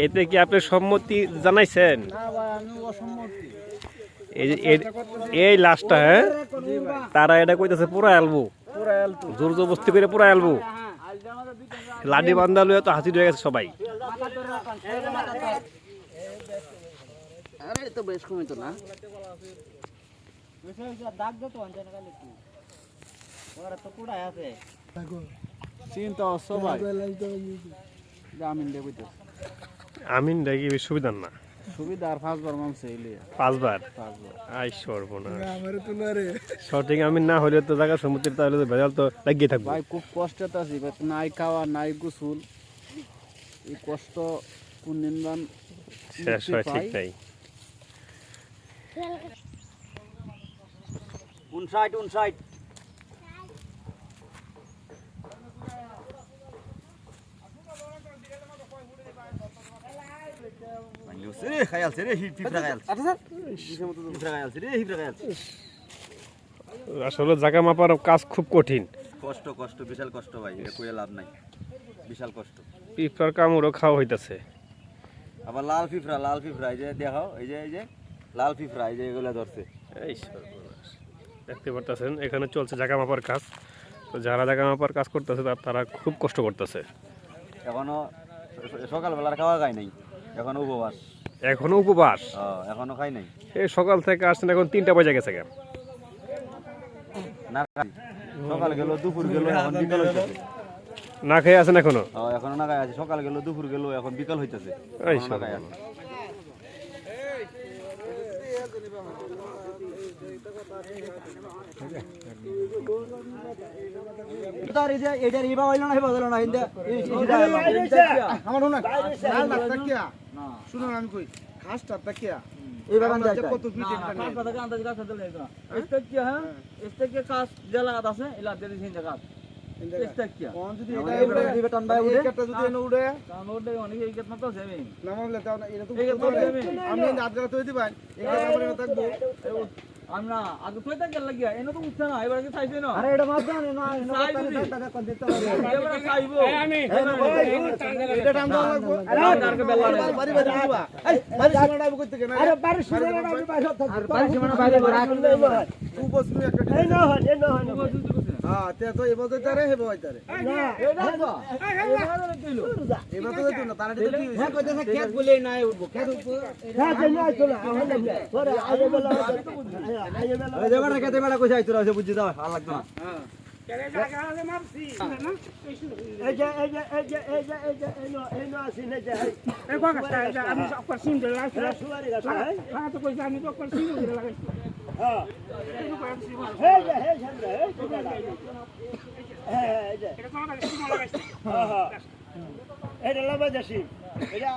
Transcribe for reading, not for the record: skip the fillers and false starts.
এতে কি আপনি সম্মতি জানাইছেন? এই লাশটা, হ্যাঁ, তারা এটা কইতেছে পুরা আলবো, জোর জবস্তি করে পুরা আলবো, লাডি বান্ধা লইয়া তো হাসি হয়ে গেছে সবাই। আমিন দেখি সুবিধা না, সুবিধা আর 5 বার মামছে ইলিয়া 5 বার। আই সর্বনাশ, সঠিক আমিন না হলে তো জায়গা সমুদ্রের তাহলে তো ভেজাল তো লাগিয়ে থাকবে। ভাই খুব কষ্টতে আছি, নাই খাওয়া নাই গোসল, এই কষ্ট কোন দিন বান শেষ হয় ঠিক নাই। 59 আসলে জায়গা মাপার কাজ খুব কঠিন, কষ্ট বিশাল কষ্ট ভাই, এটা কইয়া লাভ নাই, বিশাল কষ্ট। পিঁপড়ার কামড়ও খাওয়া হইতাছে। আবার লাল পিঁপড়া এই যে দেখাও, এই যে লাল পিঁপড়া, এই যে এগুলা ধরছে। এই সর্বনাশ, দেখতে পারতেছেন এখানে চলছে জায়গা মাপার কাজ। তো যারা জায়গা মাপার কাজ করতেছে তারা খুব কষ্ট করতেছে। এখনো সকালবেলার খাওয়া খাই নাই, এখনো উপবাস। এখনো খাই নাই, এই সকাল থেকে আসছেন, এখন 3টা বাজে গেছে। না সকাল গেল, দুপুর গেল, এখন বিকাল হইতেছে। না খেয়ে আছেন এখনো? এখনো না খাই আছে, সকাল গেল, দুপুর গেল, এখন বিকাল হইতেছে। আমরা আগে কই টাকা লাগিয়া এনে তো উঠছে না, এবারে কি চাইছে না? আরে এটা মাছ দাও না, এনে টাকা কোন দিতে পারে, এবারে চাইবো এটা টান দাও লাগবো। আরে কারকে বেলা নাই, বাড়ি দিবা, এই বাড়ি সীমানা কই থেকে না? আরে বাড়ি সীমানা আমি বাইরে থাকি, আর বাড়ি সীমানা বাইরে রাখলে খুব বস তুমি একটা এই না হয় হ্যাঁ তে তো এবতে তারে হেব হইতারে না এটা তো এবারে কইলো এবারে তো না তারে তো কি হ্যাঁ কইতেছে খেত বলে নাই উঠবো, খেত হ্যাঁ চলে আইতো না আহলে পরে আগে বেলা এই জায়গাটা খেতে বেলা কইছে আইতো আছে বুঝি দাও ভালো লাগতো না। হ্যাঁ কেরে জায়গা আছে মাপছি না, এই যে আছে না, যে এই কোয়াটা আমি অকর সিন ধরে রাখছি, সুয়ারি গাছ হ্যাঁ তো কইছে আমি তো অকর সিন ধরে লাগাইছি। হ্যাঁ হে ঝন্ডা এই যে এটা কোন সিন লাগাইছি। হ্যাঁ এটা লাগাইছি, এটা